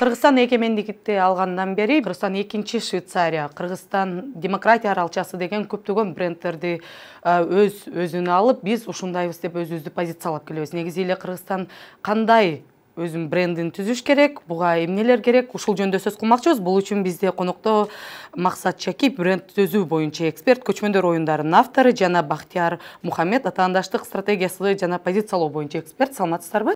Кыргызстан эгемендикти алгандан бери Кыргызстан экинчи Швейцария, Кыргызстан демократия аралчасы деген көптөгөн брендтерди өзүнө алып, биз ушундайбыз деп өзүбүздү позициялап келебиз. Негизи эле Кыргызстан кандай өзүн брендин түзүш керек, буга эмнелер керек, ушул жөнүндө сөз кылмакчыбыз. Бул үчүн бизде конокто Максат Чакип, бренд түзүү боюнча эксперт, көчмөндөр оюндарынын автору, жана Бахтияр Мухаммед, атаандаштык стратегиясы жана позициялоо боюнча эксперт. Саламатсыздарбы?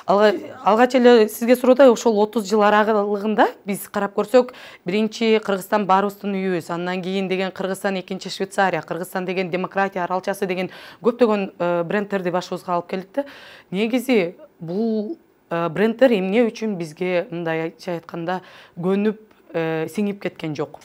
Алгач эле сизге суроодай, ошол 30 жыл аралыгында биз карап көрсөк, биринчи Кыргызстан баарыбыздын үйүбүз, андан кийин деген Кыргызстан экинчи Швейцария, Кыргызстан деген демократия аралчасы деген көптөгөн брендтерди башыбызга алып келди. Негизи бул брендтер эмне үчүн бизге мындайча айтканда көнүп сиңип кеткен жок?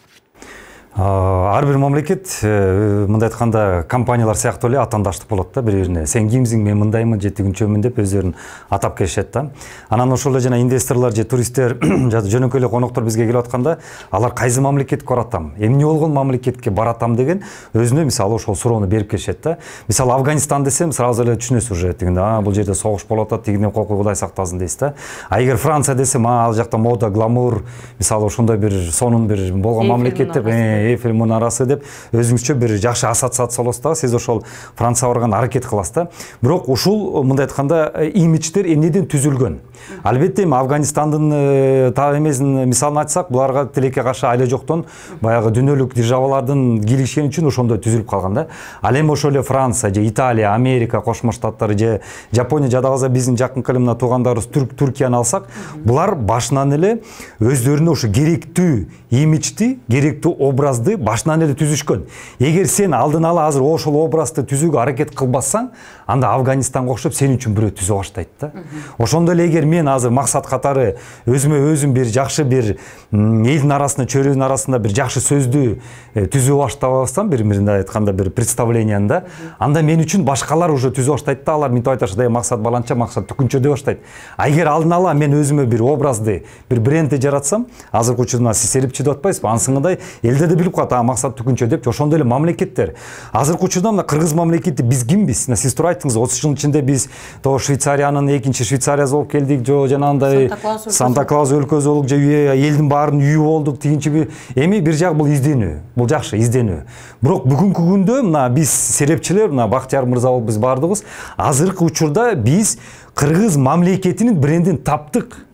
Ар бир мамлекет мындай айтканда компаниялар сыяктуу эле атаандаштык болот да бири-бирине. Сен кимсиң, мен мындаймын же тигинчөмүн деп өздөрүн атап келишет да. Анан ошол эле жана инвесторлор же туристтер же жөнөкөй эле коноктор бизге келип атканда, алар кайсы мамлекетке баратам, эмне болгон мамлекетке баратам деген өзүнө мисалы ошол суроону берип келишет да. Мисалы Афганистан десем, сразу эле түшүнөсүз уже тигинде, бул жерде согуш болуп атат, тигинден коркуу Кудай сактасын дейсиз да. А эгер Франция десем, ал жакта мода, гламур, мисалы ошондой бир сонун бир болгон мамлекет деп Эйфель мунарасы деп өзүңүзчө бир жакшы ассоциация болосуз да, сиз ошол Францияга барган аракет кыласыз да. Бирок ушул мындай айтканда имидждер эмнеден түзүлгөн? Албетте Афганистандын эмесин мисалын айтсак, буларга тилекке каршы айла жоктон баягы дүйнөлүк державалардын кийлигишени үчүн ошондой түзүлүп калган да. Ал эми ошол эле Франция же Италия, Америка Кошмо Штаттары же Жапония жада калса биздин жакынкы эле туугандарыбыз Туркияны алсак, булар башынан эле өздөрүнө ошо керектүү имиджди, керектүү образды башынан эле түзүшкөн. Эгер сен алдын ала азыр ошол образды түзүүгө аракет кылбасаң, анда Афганистанга окшоп сен үчүн бирөө түзө баштайт да. Ошондой эле эгер мен азыр максат катары өзүм бир жакшы бир элдин арасында, чөйрөнүн арасында бир жакшы сөздү түзө баштабасам, бир-биринде айтканда бир представленияны да, анда мен үчүн башкалар уже түзө баштайт да, алар мынтип айтышат, максат баланча, максат түкүнчө деп баштайт. А эгер алдын ала мен өзүмө бир образды, бир брендти жаратсам, азыркы учурда сиз серипчи деп атпайсызбы? Ансыңыдай элде да билип калат, максат түкүнчө деп. Ошондой эле мамлекеттер. Азыркы учурда мына Кыргыз мамлекети биз кимбиз? Сиз туура айттыңыз, 30 жыл ичинде биз то Швейцариянын экинчи Швейцариясы болуп келдик, жо жанагындай Санта Клаус өлкөсү болуп, же элдин баарынын үйү болдук, тигинчи эми бир жак бул изденүү. Бул жакшы изденүү. Бирок бүгүнкү күндө мына биз серепчилер, мына Бахтияр мырза болуп биз бардыгыбыз, азыркы учурда биз Кыргыз мамлекетинин брендин таптык.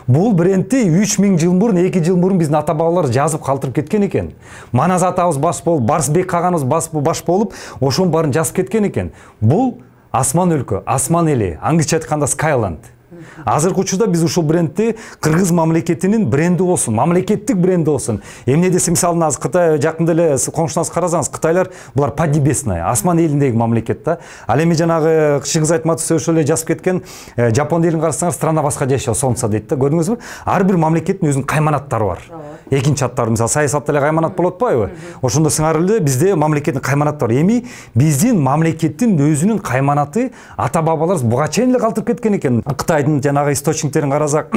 Бул брендти 3000 жыл мурун, 2 жыл мурун биздин ата бабалар жазып калтырып кеткен экен. Манас атабыз баш болуп, Барсбек каганыбыз баш болуп, ошонун баарын жазып кеткен экен. Бул асман өлкө, асман эли, англисче айтканда Skyland. Азыркы учурда биз ушул брендти Кыргыз мамлекетинин бренди болсун, мамлекеттик бренди болсун. Эмне десе, мисалы азыр Кытай жакында эле коңшуңуз карасаңыз, Кытайлар булар поднебесная, асман элиндеги мамлекет да. Ал эми жанагы Шыңгыз Айтматов ошол эле жазып кеткен, Жапон элин карасаңыз, страна баска жашоо, солнце дейт да. Көрдүңүзбү? Ар бир мамлекеттин өзүнүн кайманаттары бар. Экинчи аттары, мисалы саясатта эле кайманат болуп атпайбы? Ошондо сыңар эле бизде мамлекеттин кайманаты бар. Эми биздин мамлекеттин өзүнүн кайманаты ата бабаларыбыз буга чейин эле калтырып кеткен экен. Кытайдын жанагы источниктерин карасак,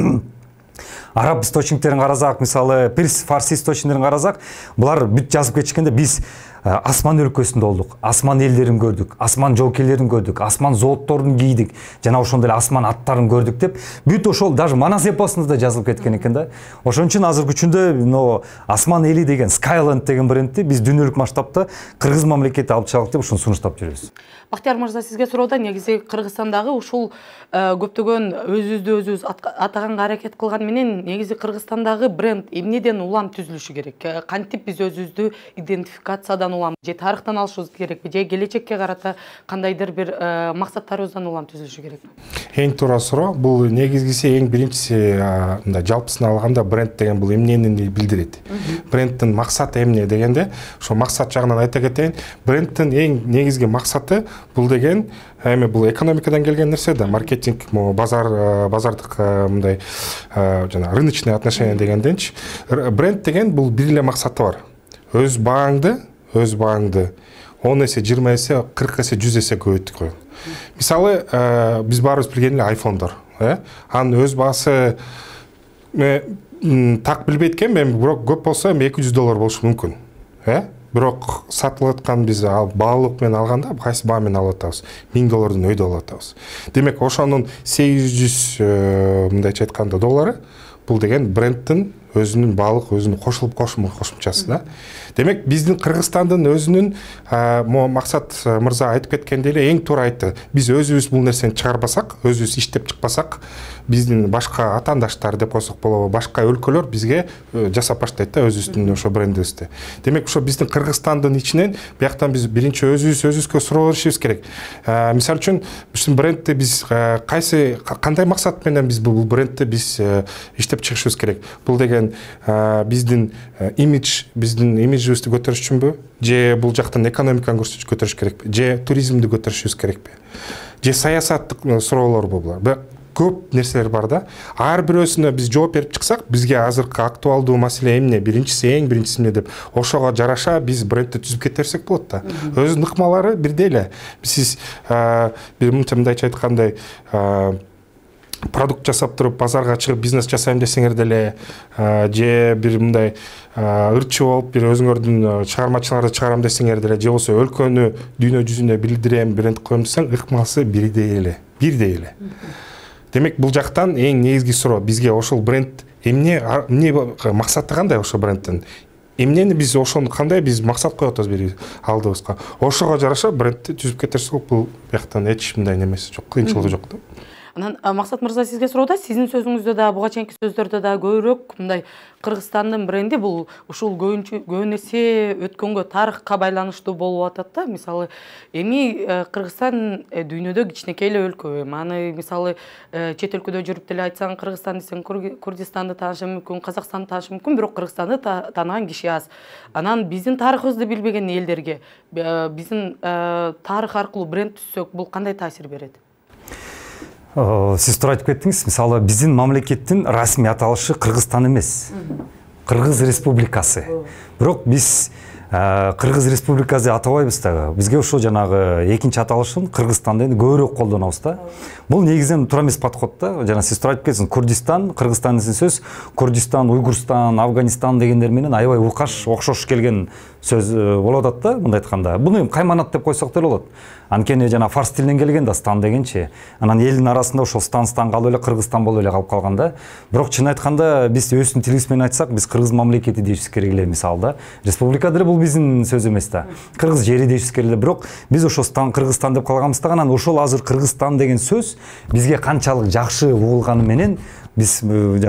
араб источниктерин карасак, мисалы фарси источниктерин карасак, булар бүт жазып кетишкенде биз асман өлкөсүндө болдук, асман элдерин көрдүк, асман жоокейлерин көрдүк, асман зоотторун кийдик, жана ошондой эле асман аттарын көрдүк деп бүт ошол даже Манас эпосунда да жазылып кеткен экен да. Ошон үчүн азыркы күндө асман эли деген Skyland деген брендти биз дүйнөлүк масштабта Кыргыз мамлекети алып чыгалы деп ушуну сунуштап жүрөбүз. Бахтияр мырза, сизге суроода негизи Кыргызстандагы ушул көптөгөн өзүбүз атаганга аракет кылган менен негизи Кыргызстандагы бренд эмнеден улам түзүлүшү керек? Кантип биз өзүбүздү идентификациядан улам же тарыхтан алышыбыз керекпи, же келечекке карата кандайдыр бир максаттарыбыздан улам түзүлүшү керек? Эң туура суроо. Бул негизгиси, эң биринчиси, мындай жалпысына алганда бренд деген бул эмнени билдирет? Брендтин максаты эмне дегенде, ошо максат жагынан айта кетейин. Брендтин эң негизги максаты бул деген эми бул экономикадан келген нерсе да, маркетинг, базардык мындай жана рыночный отношения дегенденчи. Бренд деген бул бир эле максаты бар. Өз бааңды 10 эсе, 20 эсе, 40 эсе, 100 эсе көбөйтүп койгон. Мисалы, биз баарыбыз билген эле айфондор, анын өз баасы так билбейт экенмин, бирок көп болсо $200 болушу мүмкүн. Бирок сатылып аткан биз баалык менен алганда кайсы баа менен алып атабыз? $1000 өйдө алып атабыз. Демек, ошонун 800 мындайча айтканда доллары бул деген брендтин өзүнүн баалык өзүнүн кошумчасы да. Демек биздин Кыргызстандын өзүнүн Максат мырза айтып кеткендей эле эң туура айтты. Биз өзүбүз бул нерсени чыгарбасак, өзүбүз иштеп чыкпасак, биздин башка атаандаштар деп койсок болобу, башка өлкөлөр бизге жасап баштайт да өзүбүздүн ошо брендибизди. Демек ошо биздин Кыргызстандын ичинен бияктан биз биринчи өзүбүзгө суроо беришибиз керек. Мисалы үчүн биздин брендти биз кандай максат менен биз бул брендти биз иштеп чыгышыбыз керек. Бул деген биздин имиджибизди көтөрүш үчүнбү, же бул жактан экономиканы көтөрүш керекпи, же туризмди көтөрүшүбүз керекпи, же саясаттык суроолорбу? Булар көп нерселер бар да. Ар бирөөсүнө биз жооп берип чыксак, бизге азыркы актуалдуу маселе эмне, эң биринчиси эмне деп ошого жараша биз брендти түзүп кетерсек болот да. Өзүнүн ыкмалары бирдей эле. Сиз бир мындайча айткандай продукт жасап туруп базарга чыгып бизнес жасайм десеңер деле, же бир мындай ырчы болуп бир өзүңөрдүн чыгармачыларды чыгарам десеңер деле, же болбосо өлкөнү дүйнө жүзүнө билдирем, бренд коем десең, ыкмасы бирдей эле. Демек бул жактан эң негизги суроо бизге ошол бренд эмне максаты кандай ошол брендтин? Эмнени биз ошону кандай биз максат коюп атабыз бир алдыбызга? Ошого жараша брендти түзүп кетерсек, бул бияктан эч мындай немеси жок, кыйынчылыгы жок да. Анан Максат мырза сизге суроодо, сиздин сөзүңүздө да буга чейинки сөздөрдө да көбүрөөк мындай Кыргызстандын бренди бул ушул көбүн эсе өткөнгө тарыхка байланыштуу болуп атат да. Мисалы эми Кыргызстан дүйнөдө кичинекей эле өлкө. Аны мисалы чет өлкөдө жүрүп деле айтсаң Кыргызстан десең Курдистанды таанышы мүмкүн, Казакстанды таанышы мүмкүн, бирок Кыргызстанды тааныган киши аз. Анан биздин тарыхыбызды билбеген элдерге биздин тарых аркылуу бренд түзсөк, бул кандай таасир берет? Сиз туура айтып кеттиңиз. Мисалы биздин мамлекеттин расмий аталышы Кыргызстан эмес, Кыргыз Республикасы. Бирок биз Кыргыз Республикасы атабайбыз дагы. Бизге ошо жанагы экинчи аталышын Кыргызстанды эми көбүрөөк колдонобуз да. Бул негизинен туура эмес подход да. Жана сиз туура айтып кеттиңиз, Курдистан, Кыргызстан деген сөз Курдистан, Уйгурстан, Афганистан дегендер менен аябай окшош келген сөз болуп атат да, мындай айтканда. Буну эми кайманат деп койсок деле болот. Анткени жана фарс тилинен келген да стан дегенчи. Анан элдин арасында ошол стан калып эле Кыргызстан болуп эле калып калган да. Бирок чын айтканда биз өзүбүздүн тилибиз менен айтсак, биз Кыргыз мамлекети дейбиз керек эле мисалы да. Республика деле бул биздин сөз эмес да. Кыргыз жери дейбиз керек эле. Бирок биз ошо стан Кыргызстан деп калганбызда, анан ошол азыр Кыргызстан деген сөз бизге канчалык жакшы угулганы менен биз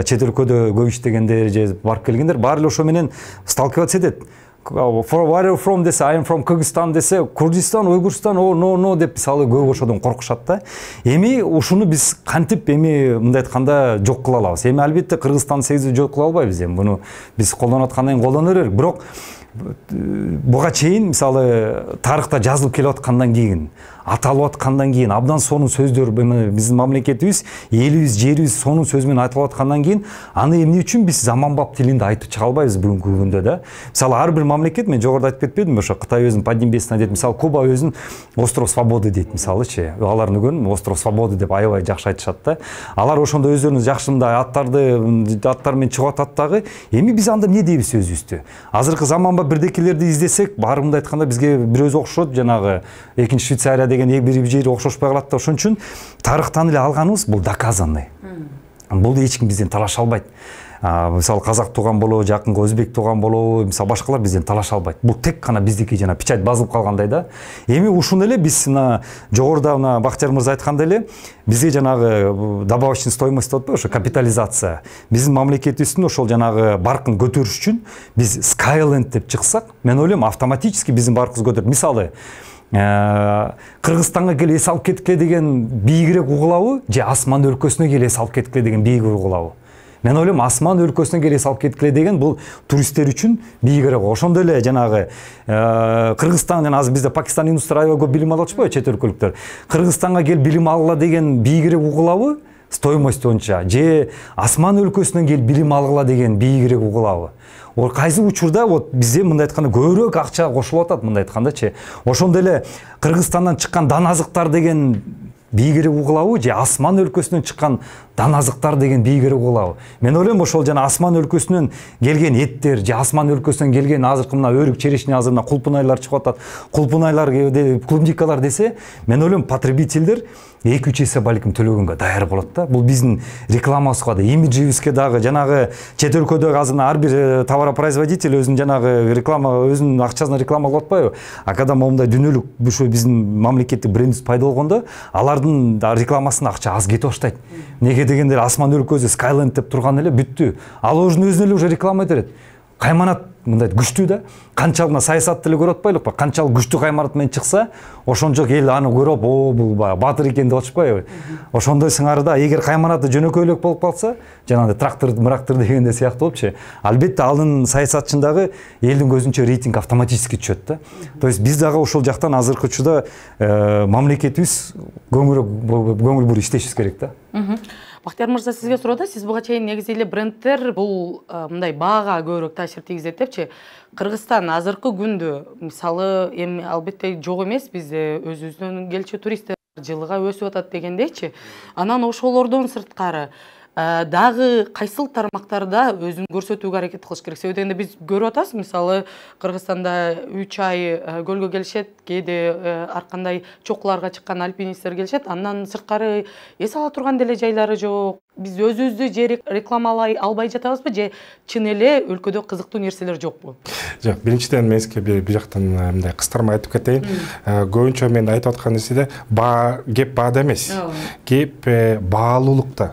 чет өлкөдө көп иштегендер же барып келгендер баары эле ошо менен сталкиваться этет. Where are you from десе, I am from Kyrgyzstan десе, Курдистан, Уйгурстан, no деп мисалы көп ошодон коркушат да. Эми ушуну биз кантип эми мындай айтканда жок кыла алабыз? Эми албетте Кыргызстан сегизи жок кыла албайбыз. Эми буну биз колдонуп аткандан кийин колдоно берек. Бирок буга чейин мисалы тарыхта жазылып келип аткандан кийин, аталып аткандан кийин, абдан сонун сөздөр биздин мамлекетибиз, элибиз, жерибиз сонун сөз менен айтылып аткандан кийин, аны эмне үчүн биз заманбап тилинде айтып чыга албайбыз бүгүнкү күндө да? Мисалы ар бир мамлекет, мен жогоруда айтып кетпедимби, ошо Кытай өзүнүн Поднебесная дейт, мисалы Куба өзүн остров свободы дейт, мисалычы. Алардын көрүн остров свободы деп аябай жакшы айтышат да. Алар ошондо өздөрүнүн жакшы мындай аттар менен чыгып атат дагы. Эми биз анда эмне дейбиз өзүбүздү? Азыркы заманбап бирдекелерди издесек, баары мындай айтканда бизге бир өзү окшошот, жанагы экинчи Швейцария деген бир жери окшошпой калат да. Ошон үчүн тарыхтан эле алганыбыз бул доказанный. Бул эч ким бизден талаша албайт. Мисалы казак тууган болобу, жакынкы өзбек тууган болобу, мисалы башкалар бизден талаша албайт. Бул тек гана биздики жана печать базылып калгандай да. Эми ушуну эле биз жогоруда Бактияр мырза айткандай эле бизге жанагы добавочный стоимость деп атпайбы, ошо капитализация. Биздин мамлекетибиздин ошол жанагы баркын көтөрүш үчүн биз Skyland деп чыксак, мен ойлойм автоматически биздин баркыбыз көтөрүлөт. Мисалы Кыргызстанга келип эс алып кеткиле деген бийигирээк угулабы, же Асман өлкөсүнө келип эс алып кеткиле деген бийигирээк угулабы? Мен ойлойм Асман өлкөсүнө келип эс алып кеткиле деген бул туристтер үчүн бийигирээк. Ошондой эле жанагы Кыргызстан жана азыр бизде Пакистан индустрия аябай көп билим алып атышпайбы, чет өлкөлүктөр. Кыргызстанга келип билим алгыла деген бийигирээк угулабы? Стоимость боюнча, же Асман өлкөсүнөн келип билим алгыла деген бийигирээк угулабы? Ол кайсы учурда вот бизде мындай айтканда көбүрөөк акча кошулуп атат, мындай айткандачы. Ошондой эле Кыргызстандан чыккан дан азыктар деген бийгерек угулабы же асман өлкөсүнөн чыккан дан азыктар деген бийгерек угулабы? Мен ойлойм ошол жана асман өлкөсүнөн келген эттер же асман өлкөсүнөн келген азыркы мына өрүк черешня азыр мына кулпунайлар чыгып атат. Кулпунайлар клубникалар десе, мен ойлойм потребительдер 2-3 эсе балким төлөгөнгө даяр болот да. Бул биздин рекламабызга да, имиджибизге дагы, жанагы чет өлкөдөгү азыр ар бир товаропроизводитель өзүнүн жанагы реклама, өзүнүн акчасын реклама кылып атпайбы? А когда момундай дүнөлүк ушу биздин мамлекеттик брендибиз пайда болгондо, алардын рекламасына акча аз кетип баштайт. Неге дегенде асман өлкөсү Skyland деп турган эле бүттү. Ал өзүнө эле уже реклама берет. Кайманат мындай күчтүү да. Канчалык мына саясатты эле көрүп атпайлыкпы? Канчалык күчтүү кайманат менен чыкса, ошончок эл аны көрүп, о, бул баатыр экен деп атышпайбы? Ошондой сыңарда эгер кайманаты жөнөкөйлөк болуп калса, жанагы трактор, дегенде сыяктуу болупчу. Албетте алын саясатчындагы элдин көзүнчө рейтинг автоматически түшөт да. То есть биз дагы ошол жактан азыркы учурда мамлекетибиз көңүл буруп иштешибиз керек да. Бактияр мырза, сизге суроодо, сиз буга чейин негизи эле брендтер бул мындай баага көбүрөөк таасир тийгизет депчи. Кыргызстан азыркы күндө мисалы эми албетте жок эмес, бизде өзүбүздөн келчү туристтер жылыга өсүп атат дегендейчи. Анан ошолордон сырткары дагы кайсыл тармактарда өзүн көрсөтүүгө аракет кылыш керек? Себеби дегенде биз көрүп атабыз, мисалы Кыргызстанда 3 ай көлгө келишет, кээде ар кандай чокуларга чыккан альпинисттер келишет, андан сырткары эс ала турган деле жайлары жок. Биз өзүбүздү же рекламалай албай жатабызбы, же чын эле өлкөдө кызыктуу нерселер жокпу? Жок, биринчиден мен сизге бир жактан мындай кыстырма айтып кетейин. Көбүнчө мен айтып аткан нерседе кеп баада эмес. Кеп баалуулукта.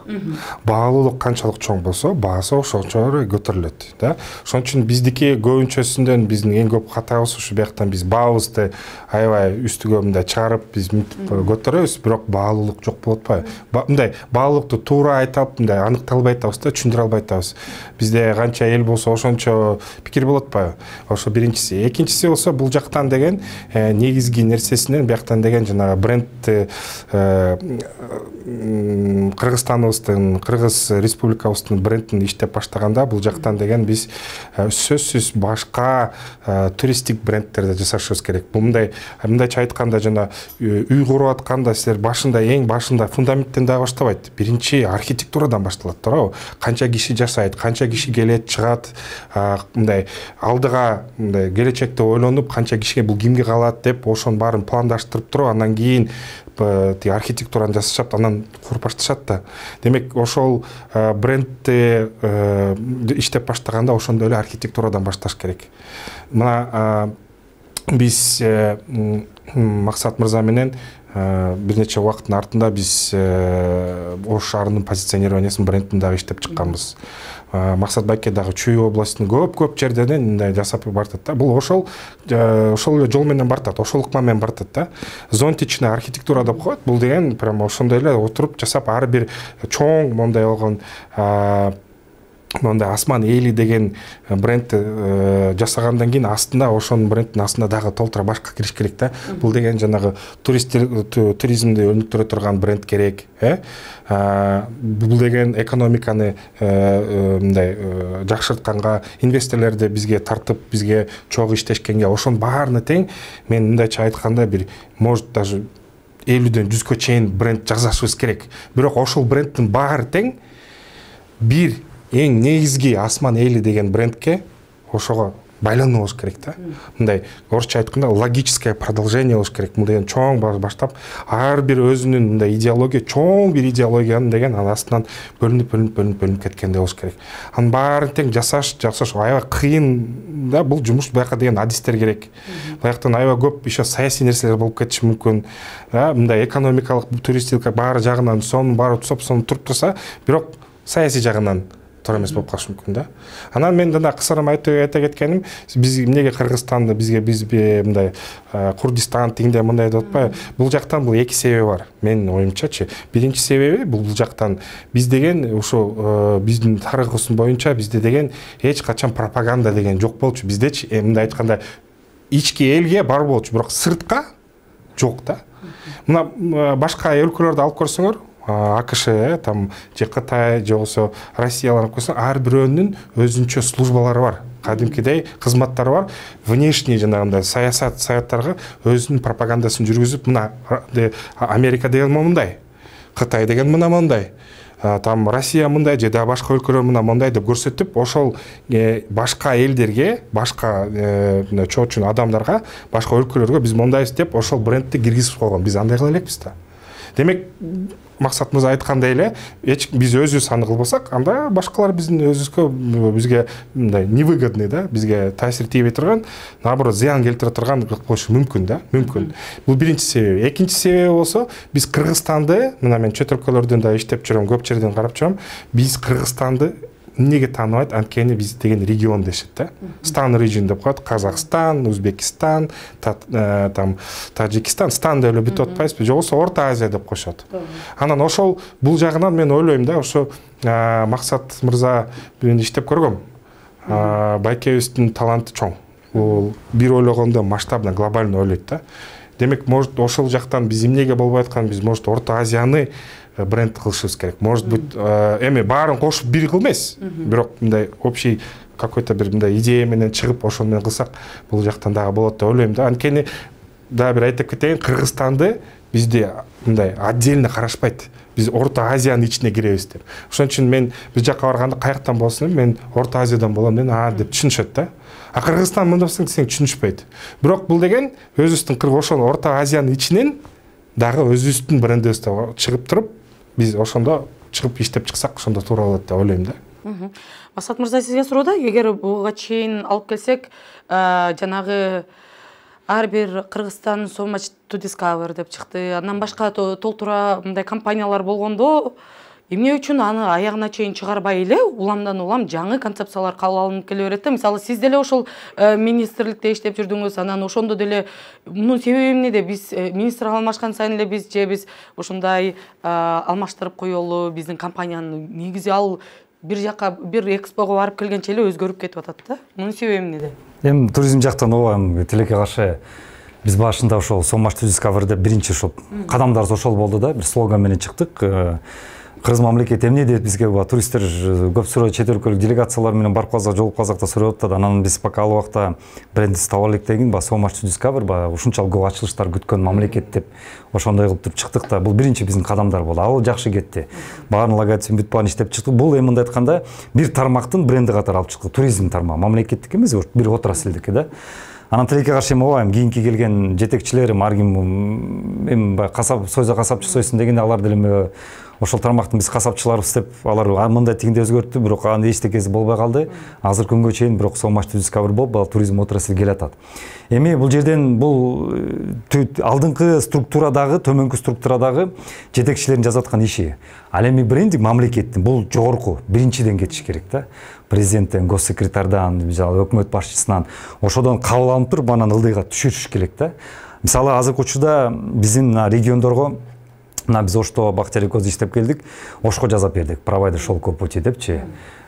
Баалуулук канчалык чоң болсо, баасы ошончо көтөрүлөт, да. Ошон үчүн биздики көбүнчөсүндөн биздин эң көп катабыз ушу бияктан биз баабызды аябай үстүгө мындай чыгарып биз көтөрөбүз, бирок баалуулук жок болуп атпайбы? Мындай баалуулукту туура мындай аныкталбай атабыз да, түшүндүрө албай атабыз. Бизде канча эл болсо ошончо пикир болот атпайбы? Ошо биринчиси. Экинчиси болсо бул жактан деген негизги нерсесинен бияктан деген жанагы брендти Кыргызстаныбыздын, Кыргыз Республикабыздын брендин иштеп баштаганда бул жактан деген биз сөзсүз башка туристтик брендтерди жасашыбыз керек. Бул мындайча айтканда жана үй куруп атканда силер башында эң башында фундаменттен да баштабайт. Биринчи архитектурадан башталат, туурабы? Канча киши жашайт, канча киши келет, чыгат, мындай алдыга мындай келечекти ойлонуп, канча кишиге бул кимге калат деп ошонун баарын пландаштырып туруп, андан кийин архитектураны жасашат, анан куруп башташат да. Демек, ошол брендти иштеп баштаганда ошондой эле архитектурадан башташ керек. Мына биз Максат мырза менен бир нече убакыттын артында биз Ош шаарынын позиционированиясын брендин дагы иштеп чыкканбыз. Максат Байке дагы Чүй областынын көп жерден мындай жасап бартат да. Бул ошол эле жол менен бартат, ошол ыкма менен бартат да. Зонтичный архитектура деп коет. Бул деген прямо ошондой эле отуруп жасап ар бир чоң мондай болгон мондай асман эли деген брендти жасагандан кийин астында ошонун брендтин астында дагы толтура башка кириш керек да. Бул деген жанагы туризмди өнүктүрө турган бренд керек, бул деген экономиканы мындай жакшыртканга, инвесторлорду бизге тартып, бизге чогуу иштешкенге, ошонун баарына тең мен мындайча айтканда бир может даже 50-дөн 100гө чейин бренд жасашыбыз керек. Бирок ошол брендтин баары тең бир эң негизги асман эли деген брендке ошого байлануу болуш керек да. Мындай орусча айтканда логическое продолжение болуш керек. Бул деген чоң баштап ар бир өзүнүн мындай идеология, чоң бир идеологияны деген анын астынан бөлүнүп кеткенде болуш керек. Анын баарын тең жасаш аябай кыйын да, бул жумуш. Буяка деген адистер керек. Буяктан аябай көп еще саясий нерселер болуп кетиши мүмкүн. Мындай экономикалык, туристика баары жагынан сонун баары туруп турса, бирок саясий жагынан туура эмес болуп калышы мүмкүн да. Анан мен да кысырым айта кеткеним, биз эмнеге Кыргызстанды бизге мындай Курдистан тигиндей мындай деп атпайбы? Бул жактан бул эки себеби бар. Менин оюмчачы. Биринчи себеби бул жактан биз деген ушу биздин тарыхыбыз боюнча бизде деген эч качан пропаганда деген жок болчу. Биздечи мындай айтканда ички элге бар болчу, бирок сыртка жок да. Мына башка өлкөлөрдү алып көрсөңөр, АКШ, там же Кытай, же болсо Россияларын көрсөң, ар бирөөнүн өзүнчө службалары бар. кадимкидей кызматтары бар. Внешний жанагындай саясаттарга өзүнүн пропагандасын жүргүзүп, мына Америка деген мындай, Кытай деген мындай, там Россия мындай же да башка өлкөлөр мындай деп көрсөтүп, ошол башка элдерге, башка чоочун адамдарга, башка өлкөлөргө биз мондайбыз деп ошол брендти киргизип койгон. Биз андай кыла элекпиз да. Демек, Максат мырза айткандай эле, биз өзүбүз аны кылбасак, анда башкалар биздин бизге мындай невыгодный да, бизге таасир тийбей турган, наоборот зыян келтире турган кылып коюшу мүмкүн да, мүмкүн. Бул биринчи себеби. Экинчи себеби болсо, биз Кыргызстанды, мына мен чет өлкөлөрдөн да иштеп жүрөм, көп жерден карап жүрөм, биз Кыргызстанды неге тааныбайт? Анткени биз деген регион дешет да. Стан region деп коет. Казакстан, Өзбекистан, там Таджикистан, стан деп эле бүтүп атпайбызбы? Же болбосо Орто Азия деп коюшат. Анан ошол бул жагынан мен ойлойм да, ошо Максат мырза менен иштеп көргөм. Байкебиздин таланты чоң. Бул бир ойлогондо масштабно, глобально ойлойт да. Демек, может, ошол жактан биз эмнеге болбой аткан, биз может Орто Азияны бренд кылышыбыз керек. Может быть, эми баарын кошуп бир кыл эмес, бирок мындай общий какой-то бир мындай идея менен чыгып ошол менен кылсак, бул жактан дагы болот деп ойлойм да. Анткени дагы бир айтып кетейин, Кыргызстанды бизде мындай отдельно карашпайт. Биз Орто Азиянын ичине киребиз деп. Ошон үчүн мен биз жакка барганда каяктан болсун, мен Орто Азиядан болом деп түшүнүшөт да. А Кыргызстан мындапсың десең түшүнүшпөйт. Бирок бул деген өзүбүздүн ошол Орто Азиянын ичинен дагы өзүбүздүн брендибизди чыгып туруп, биз ошондо чыгып иштеп чыксак, ошондо туура болот деп ойлойм да. Максат мырза, сизге суроо да, эгер буга чейин алып келсек, жанагы ар бир Кыргызстан so much to discover деп чыкты. Андан башка толтура мындай компаниялар болгондо, эмне үчүн аны аягына чейин чыгарбай эле уламдан улам жаңы концепциялар кабыл алынып келе берет да? Мисалы, сиз деле ошол министрликте иштеп жүрдүңүз, анан ошондо деле мунун себеби эмнеде? Биз министр алмашкан сайын эле биз ушундай алмаштырып коелу, биздин компаниянын негизи ал бир жакка бир экспого барып келгенче эле өзгөрүп кетип атат да. Мунун себеби эмнеде? Эми туризм жактан ооба тилекке каршы биз башында ошол so much to discover деп биринчи ошол кадамдарыбыз ошол болду да, бир слоган менен чыктык. Кыргыз мамлекети эмне дейт бизге, туристтер көп суроо, чет өлкөлүк делегациялар менен барып калсак, жолугуп калсак да сурап атат. Анан биз пока ал убакта брендибизди таба элек деген, so much to discover, ушунчалык көп ачылыштар күткөн мамлекет деп ошондой кылып туруп чыктык да. Бул биринчи биздин кадамдар болду. Ал жакшы кетти. Баарын логотипин бүт баарын иштеп чыктык. Бул эми мындай айтканда бир тармактын бренди катары алып чыктык. Туризм тармагы, мамлекеттик эмес, бир отраслдики да. Анан тилекке каршы ооба, кийинки келген жетекчилерим, ар ким эми сойза касапчы сойсун дегенде, алар деле ошол тармактын биз касапчыларыбыз деп, алар мындай тигинде өзгөрттү, бирок аны эчтекеси болбой калды. Азыр күнгө чейин бирок so much to discover болуп, туризм отраслы келатат. Эми бул жерден бул алдыңкы структурадагы, төмөнкү структурадагы жетекчилердин жазып аткан иши. Ал эми брендинг мамлекеттин бул жогорку биринчиден кетиш керек да. Президенттен, госсекретардан, өкмөт башчысынан ошодон кабыл алынып туруп, анан ылдыйга түшүрүш керек да. Мисалы, азыркы учурда биздин региондорго, биз Ошто Бактиярий Козу иштеп келдик, Ошко жазап бердик, провайдер шелковый пути депчи.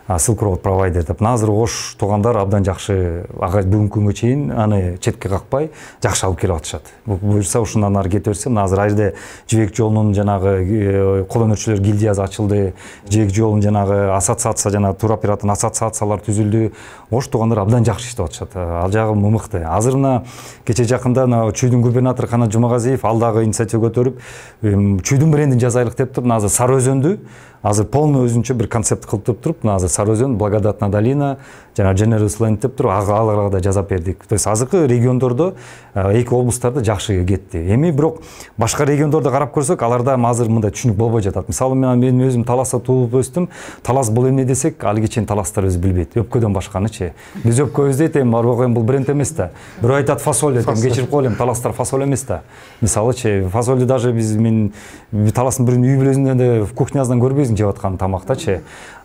Silk Road провайдер деп. Азыр Ош туугандар абдан жакшы, бүгүнкү күнгө чейин аны четке какпай жакшы алып келип атышат. Буюрса ушундан ары кете берсе, азыр айда жибек жолунун жанагы кол өнөрчүлөр гильдиясы ачылды, жибек жолунун жанагы ассоциация, жанагы туроператордун ассоциациялар түзүлдү. Ош туугандар абдан жакшы иштеп атышат. Ал жагы мыкты. Азыр мына кече жакында Чүйдүн губернатору Канат Жумагазиев ал дагы инициатива көтөрүп, Чүйдүн брендин жазайлык деп туруп, азыр Сары Өзөндү азыр полный өзүнчө бир концепт кылып туруп, азыр Сары Өзөн, Благодатная долина, жана Generous Land деп туруп, аларга да жазап бердик. То есть азыркы региондордо, эки облустарда жакшы кетти. Эми бирок башка региондордо карап көрсөк, аларда азыр мындай түшүнүк болбой жатат. Мисалы, мен өзүм Таласта туулуп өстүм. Талас бул эмне десек, алиге чейин таластар өзү билбейт. Өпкөдөн башканычы. Биз өпкөбүз дейт, эми бул бренд эмес да. Бирөө айтат фасоль дейт, кечирип коелу, таластар фасоль эмес да. Мисалычы, фасольду даже мен Таластын бир үй бүлөсүндөн да кухнясынан көрбөйсүң жеп аткан тамактачы.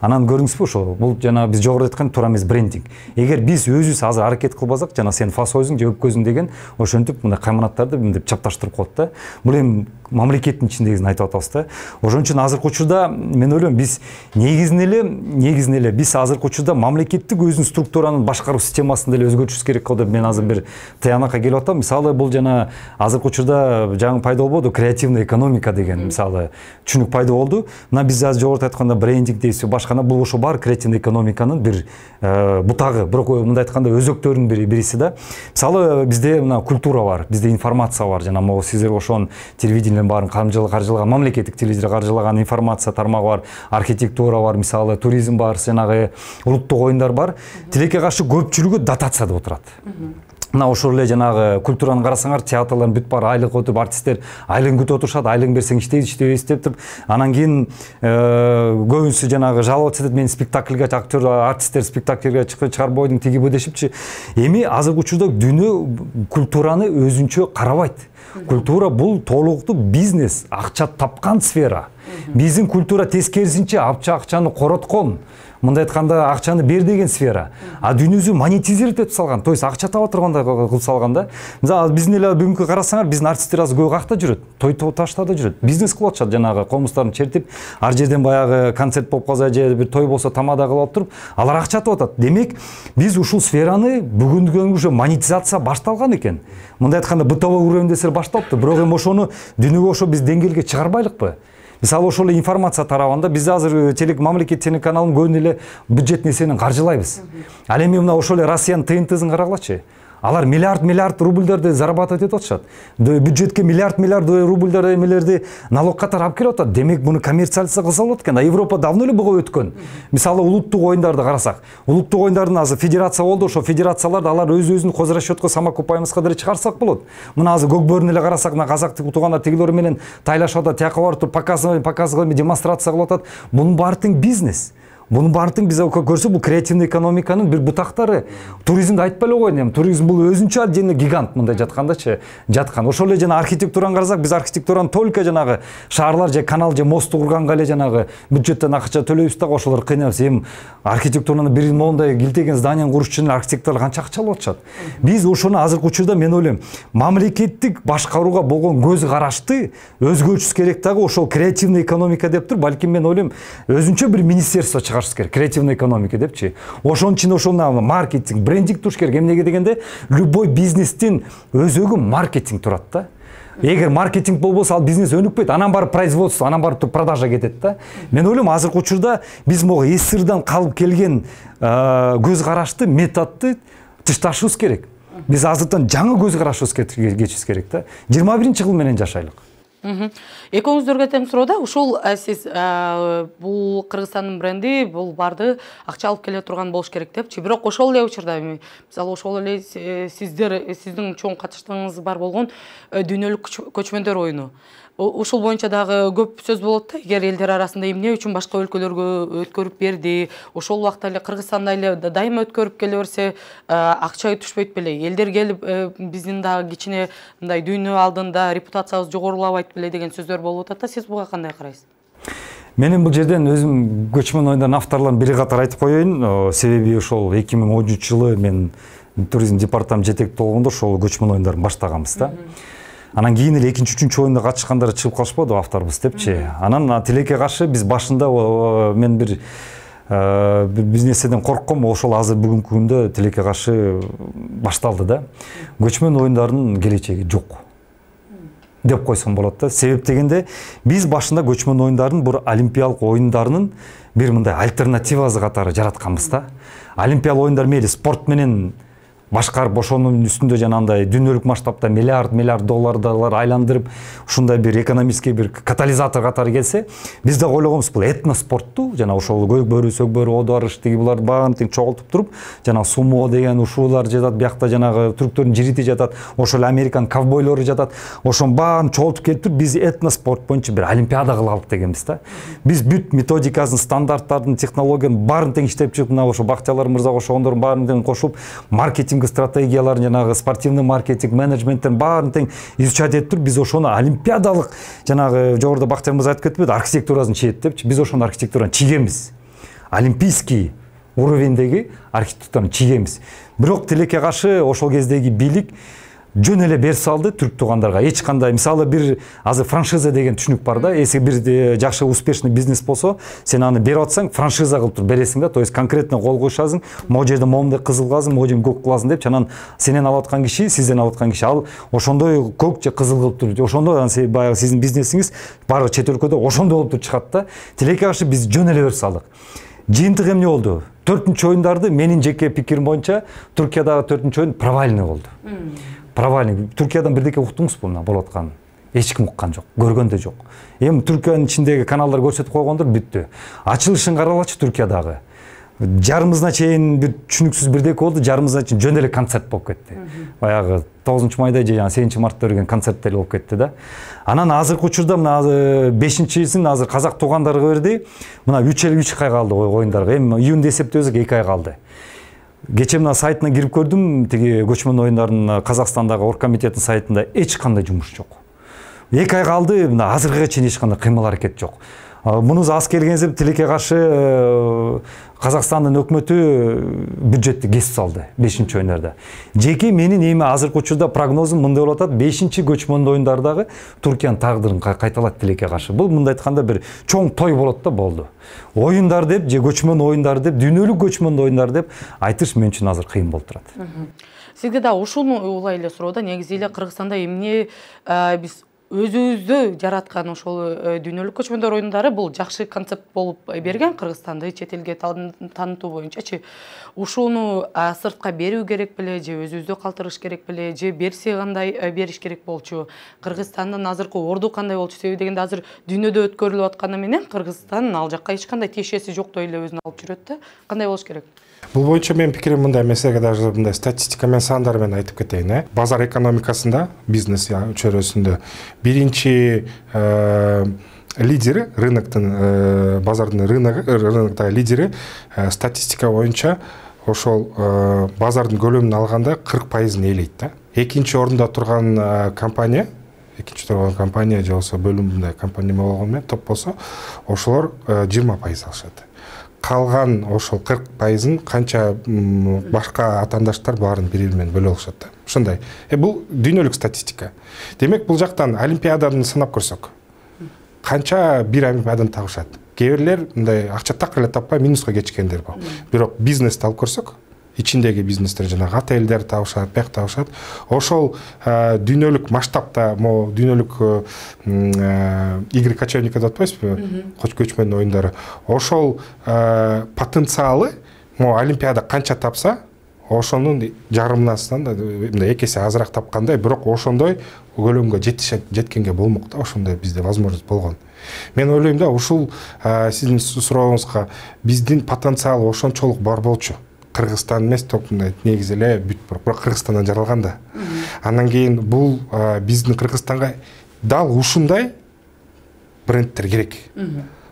Анан көрүңүзбү ошо, бул жана биз жогору айткан туура эмес брендинг. Эгер биз өзүбүз азыр аракет кылбасак, жана сен фасольсуң же өпкөсүң деген ошентип мындай кайманаттарды мындай чапташтырып коет да. Бул эми мамлекеттин ичиндегисин айтып атабыз да. Ошон үчүн азыркы учурда мен ойлойм биз негизинен эле биз азыркы учурда мамлекеттик өзүнүн структуранын башкаруу системасын деле өзгөртүшүбүз керек го деп мен азыр бир таянакка келип атам. Мисалы бул жана азыркы учурда жаңы пайда болбоду креативный экономика деген мисалы түшүнүк пайда болду. Мына биз азыр жогоруда айтканда брендинг дейбиз, башкана бул ошо бар креативный экономиканын бир бутагы, бирок мындай айтканда өзөктөрүнүн бириси да. Мисалы бизде мына культура бар, бизде информация бар, жана могу сиздер ошон телевидениенин баарын каржылаган мамлекеттик телевизор каржылаган информация тармагы бар, архитектура бар, мисалы туризм бар, жанагы улуттук оюндар бар. Тилекке каршы көпчүлүгү дотацияда отурат. Мына ошол эле жанагы культураны карасаңар, театрлар бүт бар айлык өтүп, артисттер айлыгын күтүп отурушат, айлыгын берсең иштейбиз деп туруп, анан кийин көбүнсү жанагы жаловаться этет, мен спектакльге актер, артисттер спектакльге чыгарбойдум, тигиби дешипчи. Эми азыркы учурда дүйнө культураны өзүнчө карабайт. Культура бул толуктуу бизнес, акча тапкан сфера. Биздин культура тескерисинче акчаны короткон. Мындай айтканда акчаны бер деген сфера. А дүйнөзү монетизировать этип салган, то есть акча таба тургандай кылып салган да. Мисалы биздин эле бүгүнкү карасаңар, биздин артисттер азыр көбү какта жүрөт, той таштарда жүрөт. Бизнес кылып атышат, жанагы комустарын чертип, ар жерден баягы концерт болуп калса же бир той болсо тамада кылып туруп, алар акча тапып атат. Демек, биз ушул сфераны бүгүнкү күнгө уже монетизация башталган экен. Мындай айтканда бытовой уровеньде башталыптыр, бирок эми ошону дүйнөгө ошо биз деңгээлге чыгарбайлыкпы? Мисалы ошол эле информация тарабында биз азыр мамлекет телеканалын көбүн эле бюджет нерсени каржылайбыз. Ал эми мына ошол эле Россиянын ТНТсын карагылачы. Алар миллиард рубльдерди зарабатывать этип атышат. Бюджетке миллиард рубльдер эмелерди налог катары алып келип атат. Демек буну коммерциализация кылса болот экен. А Европа давно эле буга өткөн. Мисалы улуттук оюндарды карасак, улуттук оюндардын азыр федерация болду, ошо федерациялар алар өз-өзүнүн хозрасчётко самоокупаемостько деле чыгарсак болот. Мына азыр Көкбөрүнү эле карасак, мына казактык туугандар тигилер менен тайлашып атат, тияка барып туруп показ кылып демонстрация кылып атат. Бунун баары тең бизнес. Bunun barытың биз көрсө бул креативный экономиканын бир бутактары. Туризмди айтпай эле коеюн, туризм бул өзүнчө жана гигант мындай жаткандачы, жаткан. Ошол эле жана архитектураны карасак, биз архитектураны только жанагы шаарлар же канал же мосту курганга эле жанагы бюджеттен акча төлөйбүз да, ошолор кыйнабыз. Эми архитектураны бир моундай килтеген зданияны куруш үчүн архитекторлор канча акча алып атышат. Биз ошону азыркы учурда мен ойлойм, мамлекеттик башкарууга болгон көз карашты өзгөртүш керек дагы ошол креативный экономика деп тур, балким мен ойлойм, өзүнчө бир министерство чыгарыш керек, креативный экономика депчи. Ошон үчүн ошону маркетинг, брендинг туруш керек. Эмнеге дегенде, любой бизнестин өзөгү маркетинг турат да. Эгер маркетинг болбосо, ал бизнес өнүкпөйт, анан барып производство, анан барып продажа кетет да. Мен ойлойм, азыркы учурда биз могу СССРдан калып келген көз карашты, методду тышташыбыз керек. Биз азыртан жаңы көз карашыбыз кечибиз керек да. 21-кыл менен жашайлык. Экөөңүздөргө тең суроодо, ушул сиз бул Кыргызстандын бренди бул барды акча алып келе турган болуш керек депчи. Бирок ошол эле учурда мисалы ошол эле сиздин чоң катыштыгыңыз бар болгон дүйнөлүк көчмөндөр оюну. Ушул боюнча дагы көп сөз болот да. Эгер элдер арасында эмне үчүн башка өлкөлөргө өткөрүп берди, ошол убакта эле Кыргызстанда эле дайыма өткөрүп келе берсе, акча түшпөйт беле. Элдер келип биздин дагы кичине мындай дүйнө алдында репутациябыз жогорулабайт беле деген сөздөр болуп атат да. Сиз буга кандай карайсыз? Менин бул жерден өзүм көчмөн оюндардын авторлорун бири катар айтып коеюн. Себеби ошол 2013-жылы мен туризм департамент жетекчиси болгондо ошол көчмөн оюндарын баштаганбыз да. Анан кийин эле 2-3 оюнда катышкандар чыгып калышпады, авторбуз депчи. Анан тилекке каршы биз башында мен бир бизнестен коркком, ошол азыр бүгүнкү күндө тилекке каршы башталды да. Көчмөн оюндарынын келечеги жок деп койсом болот да. Себеп дегенде биз башында көчмөн оюндардын бир олимпиялык оюндарынын бир мындай альтернативасы катары жаратканбыз да. Олимпиялык оюндар мейли спорт менен башкарып, ошонун үстүндө жанагындай дүйнөлүк масштабта миллиард долларлар айландырып, ушундай бир экономический бир катализатор катары келсе, биз да ойлогонбуз, бул этноспортту, жана ошол көкбөрү, сөкбөрү, оодарыш тиги буларды баарын тең чогултуп туруп, жана сумо деген ушуулар жатат, биякта жанагы түрктөрдүн жирити жатат, ошол Американ ковбойлору жатат, ошонун баарын чогултуп келип туруп, биз этноспорт боюнча бир олимпиада кылалык дегенбиз да. Биз бүт методикасын, стандарттардын, технологиянын баарын тең иштеп чыгып, мына ошо Бактиялар мырза ошондордун баарын тең кошуп, маркетинг стратегияларын, жанагы спортивный маркетинг, менеджменттин баарын тең изучать этип туруп, биз ошону олимпиадалык, жанагы жогоруда Бактияр мырза айтып кетпеди, архитектурасын чийет депчи. Биз ошону архитектураны чийгенбиз. Олимпийский уровендеги архитектураны чийгенбиз. Бирок тилекке каршы ошол кездеги бийлик жөн эле берип салды түрк туугандарга. Эч кандай мисалы бир азыр франшиза деген түшүнүк бар да. Эси бир жакшы успешный бизнес болсо, сен аны берип атсаң, франшиза кылып туруп бересиң да. То есть конкретно кол коюшасың, могу жерде момундай кызыл кыласың, могу жерде көк кыласың деп, анан сенен алып аткан киши, сизден алып аткан киши ал ошондой көк же кызыл кылып туруп, ошондой баягы сиздин бизнесиңиз баары чет өлкөдө ошондой болуп туруп чыгат да. Тилекке каршы биз жөн эле берип салдык. Жыйынтык эмне болду? 4-чү оюндарды менин жеке пикирим боюнча Түркиядагы 4-чү оюн провальный болду. Провальный. Түркиядан бирдеке уктуңузбу мына болуп атканын? Эч ким уккан жок, көргөн да жок. Эми Түркиянын ичиндеги каналдар көрсөтүп койгондур, бүттү. Ачылышын каралачы Түркиядагы. Жарымызына чейин бир түшүнүксүз бирдеке болду, жарымызына чейин жөн эле концерт болуп кетти. Баягы 9-майда же 8-мартта өргөн концерттер болуп кетти да. Анан азыркы учурда мына 5-чисин азыр казак туугандарга берди. Мына 3 ай калды оюндарга. Эми июнда эсептөбөзөк 2 ай калды. Кече мына сайтына кирип көрдүм, тиги көчмөн оюндарынын Казакстандагы оргкомитеттин сайтында эч кандай жумуш жок. 2 ай калды, мына азыркыга чейин эч кандай кыймыл аракет жок. Мунуз аз келгенде тилекке каршы Казакстандын өкмөтү бюджетти кесип салды 5-чү оюндарда. Жеке менин эми азыркы учурда прогнозум мындай болуп атат: 5-чү көчмөн оюндардагы Түркиянын тагдырын кайталат тилекке каршы. Бул мындай айтканда бир чоң той болот да болду. Оюндар деп же көчмөн оюндар деп, дүйнөлүк көчмөн оюндар деп айтыш мен үчүн азыр кыйын болуп турат. Сизге да ушуну улай эле суроо да, негизи эле Кыргызстанда эмне биз өзүбүздү жараткан ошол дүйнөлүк көчмөндөр оюндары бул жакшы концепт болуп берген Кыргызстанды чет элге таанытуу боюнчачы. Ушуну сыртка берүү керек беле же өзүбүздө калтырыш керек беле же берсе кандай бериш керек болчу? Кыргызстандын азыркы орду кандай болчу? Себеби дегенде азыр дүйнөдө өткөрүлүп атканы менен Кыргызстан ал жакка эч кандай тиешеси жоктой эле өзүн алып жүрөт да. Кандай болуш керек? Бул боюнча менин пикирим мындай, меселеге даже мындай статистика менен сандар менен айтып кетейин. Базар экономикасында, бизнес чөйрөсүндө биринчи лидери, рыноктун базардын рыноктагы лидери статистика боюнча ошол базардын көлөмүн алганда 40% ээлейт да. Экинчи орунда турган компания же болбосо бөлүм мындай компания болгону менен топ болсо ошолор 20% алышат. Калган ошол 40%-ын канча башка атаандаштар баарын бири-бири менен бөлө алышат да. Ошондой. Бул дүйнөлүк статистика. Демек бул жактан олимпиаданы санап көрсөк, канча бир олимпиаданы табышат. Кээ бирлер мындай акча так эле таппай минуска кетишкендер бар. Бирок бизнести алып көрсөк, ичиндеги бизнестер жанагы отелдер табышат, бек табышат. Ошол дүйнөлүк масштабта, дүйнөлүк игры кочевника деп атпайсызбы? Көчмөн оюндары. Ошол потенциалы олимпиада канча тапса, ошонун жарымынан да эки эсе азыраак тапкандай, бирок ошондой көлөмгө жеткенге болмок да, ошондой бизде возможность болгон. Мен ойлойм да, ушул сиздин сурооңузга биздин потенциал ошончолук бар болчу. Кыргызстан эмес, негизи эле бүт бирок Кыргызстандан жаралган да. Андан кийин бул биздин Кыргызстанга дал ушундай брендтер керек.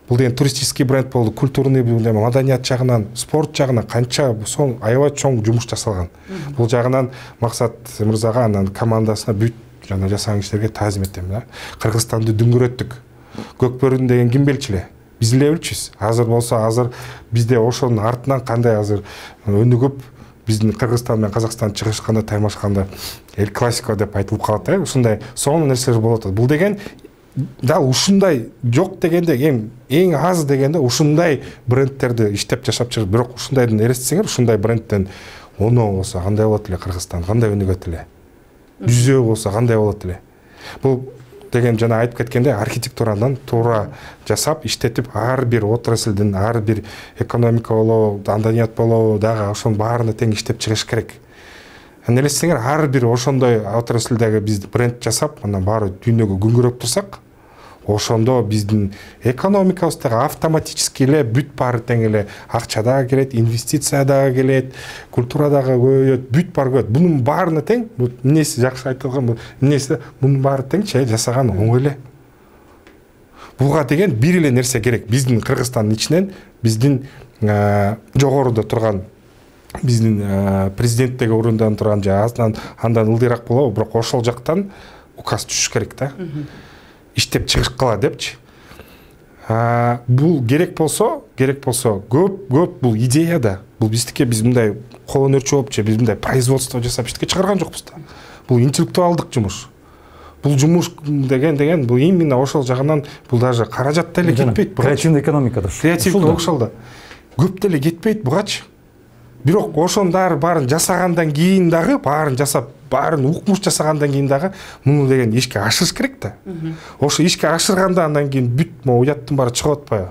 Бул деген туристический бренд болду, культурный, маданият жагынан, спорт жагынан канча аябай чоң жумуш жасалган. Бул жагынан Максат мырзага, анан командасына бүт жана жасаган кишилерге таазим этем да. Кыргызстанды дүңгүрөттүк. Көкбөрүн деген ким белчү эле? Биз эле билчүбүз. Азыр болсо, азыр бизде ошонун артынан кандай азыр өнүгүп, биздин Кыргызстан менен Казакстан чыгышканда, таймашканда эл классика деп айтылып калат да. Ушундай сонун нерселер болуп атат. Бул деген дал ушундай жок дегенде, эң аз дегенде ушундай брендтерди иштеп жашап чыгып, бирок ушундайдын элестетсеңер, ушундай брендтен 10 болсо кандай болот эле Кыргызстан, кандай өнүгөт эле? 100 болсо кандай болот эле? Бул деген жана айтып кеткенде архитектурадан туура жасап, иштетип, ар бир отраслдын, ар бир экономика болобу, маданият болобу, дагы ошонун баарына тең иштеп чыгыш керек. Элестеңер, ар бир ошондой отраслдагы биз бренд жасап, анан баары дүйнөгө күңгүрөп турсак, ошондо биздин экономикабыздагы автоматически эле бүт баары тең эле акча дагы келет, инвестиция дагы келет, культура дагы көбөйөт, бүт баары көбөйөт. Бунун баарына тең, бул эмнеси жакшы айтылган, эмнеси бунун баары тең жасаган оңой эле. Буга деген бир эле нерсе керек. Биздин Кыргызстандын ичинен, биздин жогоруда турган, биздин президенттеги орундан турган же андан ылдыйраак болобу, бирок ошол жактан указ түшүш керек да. Иштеп чыгышкыла депчи. Бул керек болсо, көп бул идея да. Бул биздики, биз мындай кол өнөрчү болуп же биз мындай производство жасап иштикке чыгарган жокпуз да. бул интеллектуалдык жумуш. Бул жумуш деген бул именно ошол жагынан бул даже каражат деле кетпейт. Креативдүү экономикада креативдүү ошол да. Көп деле кетпейт бугачы. Бирок ошонун баарын жасагандан кийин дагы, баарын жасап, баарын укмуш жасагандан кийин дагы муну деген ишке ашырыш керек да. Ошо ишке ашырганда андан кийин бүт уяттын баары чыгып атпайбы?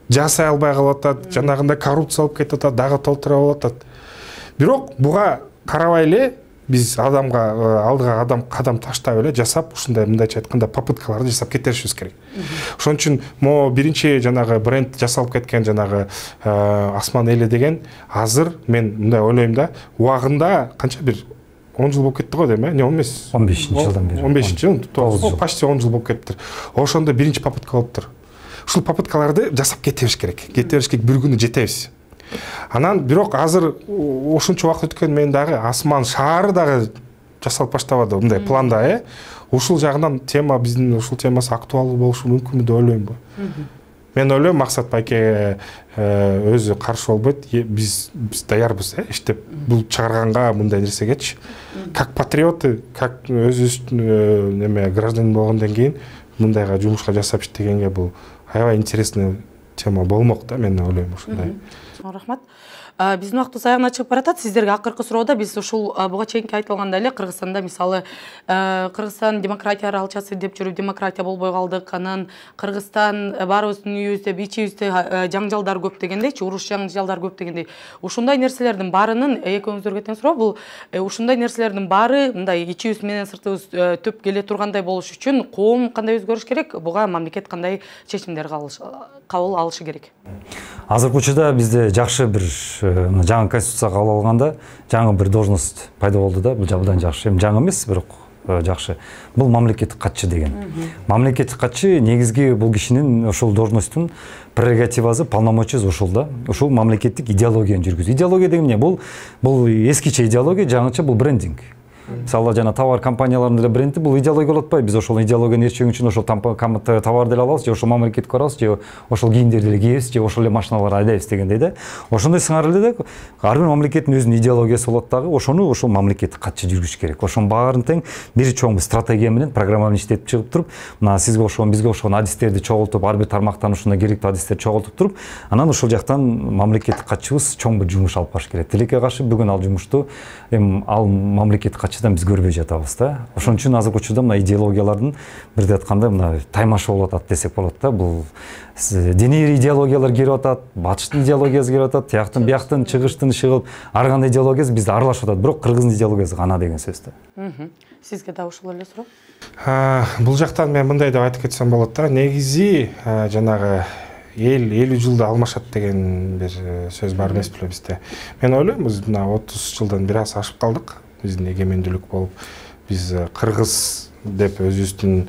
Жасай албай калып атат, жанагындай коррупция болуп кетип атат, дагы толтура болуп атат. Бирок буга карабай эле биз алдыга кадам таштап эле жасап, ушундай мындайча айтканда попыткаларды жасап кетиришибиз керек. Ошон үчүн могу биринчи жанагы бренд жасалып кеткен жанагы Асман эли деген азыр мен мындай ойлойм да, убагында канча бир 10 жыл болуп кетти го дейм, не эмес? 15-жылдан бери. 15-жыл, почти 10 жыл болуп кетиптир. Ошондо биринчи попытка болуптур. Ушул попыткаларды жасап кетириш керек. Кетиришке бир күнү жетебиз. Анан бирок азыр ошончо убакыт өткөн менен дагы Асман шаары дагы жасалып баштабады мындай планда, Ушул жагынан тема биздин ушул темасы актуалдуу болушу мүмкүн деп ойлоймбу. Мен ойлойм Максат байке өзү каршы болбойт. Биз даярбыз, иштеп бул чыгарганга мындай нерсегечи. Как патриоты, как өзүбүздүн неме гражданин болгондон кийин мындайга жумушка жасап иштегенге бул аябай интересный тема болмок да, мен ойлойм ушундай. Рахмат. Биздин убактыбыз аягына чыгып баратат. Сиздерге акыркы суроодо биз ушул буга чейинки айтылгандай эле Кыргызстанда мисалы Кыргызстан демократия аралчасы деп жүрүп демократия болбой калдык. Анан Кыргызстан баарыбыздын үйүбүздө, ичибизде жаңжалдар көп дегендейчи, уруш жаңжалдар көп дегендей. Ушундай нерселердин баарынын экөөңүздөргө тең суроо, бул ушундай нерселердин баары мындай ичибиз менен сыртыбыз төп келе тургандай болуш үчүн коом кандай өзгөрүш керек? Буга мамлекет кандай чечимдер кабыл алышы керек? Азыркы учурда бизде жакшы бир жаңы конституция кабыл алганда жаңы бир должность пайда болду да, бул жабыдан жакшы. Эми жаңы эмес, бирок жакшы. Бул мамлекеттик катчы деген. Мамлекеттик катчы негизги бул кишинин ошол должносттун прерогативасы, полномочиясы ушул да. Ушул мамлекеттик идеологияны жүргүзүү. Идеология деген эмне? Бул эскиче идеология, жаңыча бул брендинг. Мисалы жана товар компанияларынын деле бренди бул идеология болуп атпайбы. Биз ошол идеологияны эрчегөн үчүн ошол товар деле алабыз, же ошол мамлекетке барабыз, же ошол кийимдерди деле кийебиз, же ошол эле машиналарды айдайбыз дегендей да. Ошондой сыңар эле да, ар бир мамлекеттин өзүнүн идеологиясы болот дагы, ошону ошол мамлекеттик катчы жүргүзүш керек. Ошонун баарын тең бир чоң стратегия менен, программа менен иштетип чыгып туруп, мына сизге ошон, бизге ошон адистерди чогултуп, ар бир тармактан ушундай керектүү адистерди чогултуп туруп, анан ошол жактан мамлекеттик катчыбыз чоң бир жумуш алып барыш керек. Тилекке каршы бүгүн ал жумушту ал мамлекеттик катчыдан биз көрбөй жатабыз да. Ошон үчүн азыркы учурда мына идеологиялардын бирдей айтканда мына таймашы болуп атат десек болот да. Бул диний идеологиялар кирип атат, батыштын идеологиясы кирип атат, тияктын бияктын чыгыштын чыгып, ар кандай идеологиясы бизде аралашып атат. Бирок кыргыздын идеологиясы гана деген сөз да. Сизге да ушул эле суроо? Бул жактан мен мындай деп айтып кетсем болот да. Негизи жанагы эл 50 жылда алмашат деген бир сөз бар эмес беле бизде. Мен ойлойм, биз мына 30 жылдан бир аз ашып калдык. Биздин эгемендүүлүк болуп, биз кыргыз деп өзүбүздүн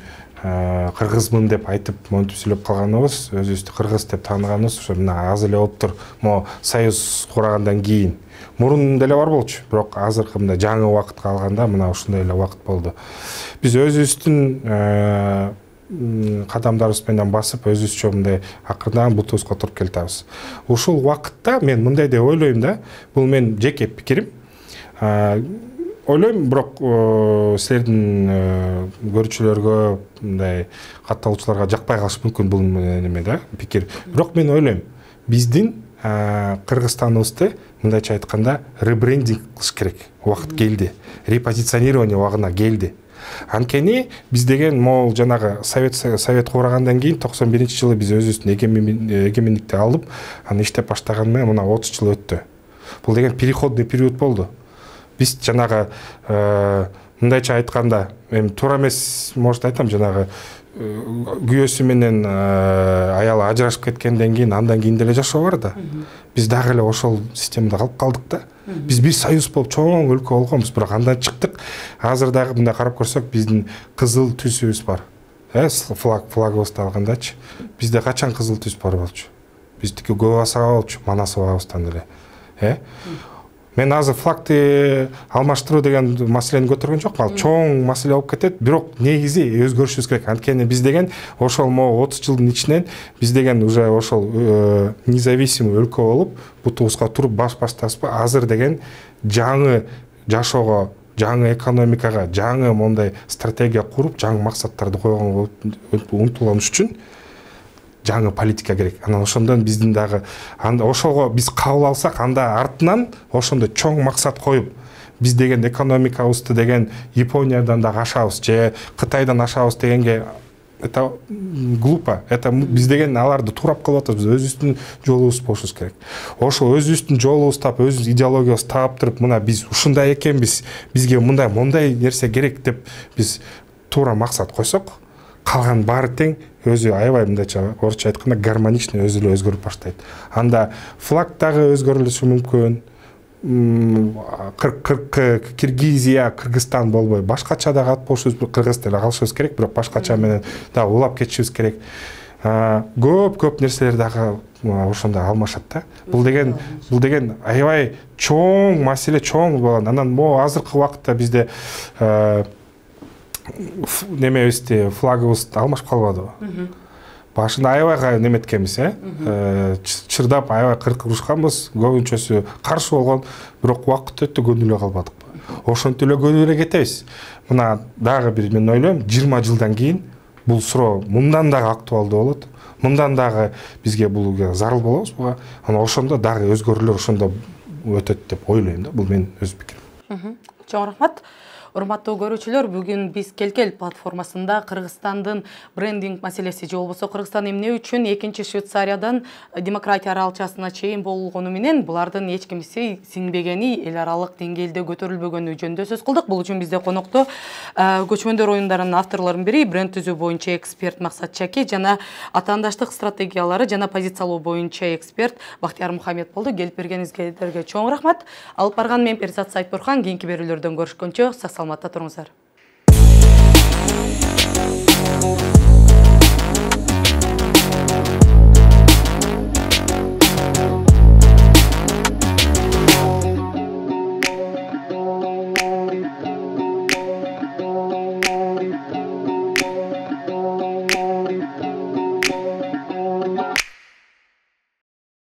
кыргызмын деп айтып монтип сүйлөп калганыбыз, өзүбүздү кыргыз деп тааныганыбыз ошо мына аз эле болуптур. Могу союз кургандан кийин. Мурун деле бар болчу, бирок азыркы мындай жаңы убакытка алганда мына ушундай эле убакыт болду. Биз өзүбүздүн кадамдарыбыз менен басып, өзүбүзчө мындай акырдан бутубузга туруп келатабыз. Ушул убакытта мен мындай деп ойлойм да, бул мен жеке пикирим. Ойлойм, бирок силердин көрүүчүлөргө, мындай катталуучуларга жакпай калышы мүмкүн бул неме да, пикир. Бирок мен ойлойм, биздин Кыргызстаныбызды мындайча айтканда ребрендинг кылыш керек. Убакыт келди. Репозиционирование убагына келди. Анткени биз деген могул жанагы совет кургандан кийин 91-жылы биз өзүбүздүн эгемендикти алып, аны иштеп баштаган менен мына 30 жыл өттү. Бул деген переходный период болду. Биз жанагы мындайча айтканда, эми туура эмес, может айтам, жанагы күйөөсү менен аялы ажырашып кеткенден кийин андан кийин деле жашоо бар да. Биз дагы эле ошол системада калып калдык да. Биз бир союз болуп чоң өлкө болгонбуз, бирок андан чыктык. Азыр дагы мындай карап көрсөк, биздин кызыл түсүбүз бар. Флагыбызды алгандачы. Бизде качан кызыл түс бар болчу? Биздики көп асаба болчу, манасыбабыздан эле. Мен азыр флагты алмаштыруу деген маселени көтөргөн жокмун. Ал чоң маселе болуп кетет, бирок негизи өзгөрүшүбүз керек. Анткени биз деген ошол 30 жылдын ичинен биз деген уже ошол независимый өлкө болуп, бутубузга туруп баш баштасызбы? Азыр деген жаңы жашоого, жаңы экономикага жаңы мондай стратегия куруп жаңы максаттарды койгонго умтулган үчүн жаңы политика керек. Анан ошондон биздин дагы ошого биз кабыл алсак, анда артынан ошондой чоң максат коюп, биз деген экономикабызды деген Япониядан да ашабыз же Кытайдан ашабыз дегенге это глупо. Это биз деген аларды туурап калып атабыз. Өзүбүздүн жолубуз болушубуз керек. Ошо өзүбүздүн жолубузду таап, өзүбүздүн идеологиябызды таап туруп, мына биз ушундай экенбиз, бизге мондай нерсе керек деп биз туура максат койсок, калган баары тең өзү аябай мындайча орусча айтканда гармоничный өзү эле өзгөрүп баштайт. Анда флаг дагы өзгөрүлүшү мүмкүн. Киргизия, Кыргызстан болбой башкача дагы ат болушубуз, кыргыз деп калышыбыз керек, бирок башкача менен да улап кетишибиз керек. Көп нерселер дагы ошондо алмашат да. Бул деген аябай чоң маселе, чоң болгон. Анан могу азыркы убакытта бизде немебизди, флагыбызды алмашып калбадыбы? Башында аябай неметкенбиз, чырдап аябай кыркырышканбыз, көбүнчөсү каршы болгон, бирок убакыт өтүп көнүлө калбадык. Ошентип эле көнүп эле кетебиз. Мына дагы бир мен ойлойм, 20 жылдан кийин бул суроо мындан дагы актуалдуу болот. Мындан дагы бизге бул зарыл болобуз буга. Анан ошондо дагы өзгөрүүлөр ошондо өтөт деп ойлойм да. Бул менин өз пикирим. Чоң рахмат. Урматтуу көрүүчүлөр, бүгүн биз Келкел платформасында Кыргызстандын брендинг маселеси же болбосо Кыргызстан эмне үчүн экинчи Швейцариядан демократия аралчасына чейин болгону менен булардын эч кимиси сиңбегени, эл аралык деңгээлде көтөрүлбөгөнү жөнүндө сөз кылдык. Бул үчүн бизде конокто көчмөндөр оюндарынын авторлорунун бири, бренд түзүү боюнча эксперт Максат Чаки жана атаандаштык стратегиялары жана позициялоо боюнча эксперт Бактияр Мухаммед болду. Келип бергениңизге чоң рахмат. Алып барган мен Перизат Сайтбурхан. Кийинки берүүлөрдөн көрүшкөнчө саламатта туруңуздар.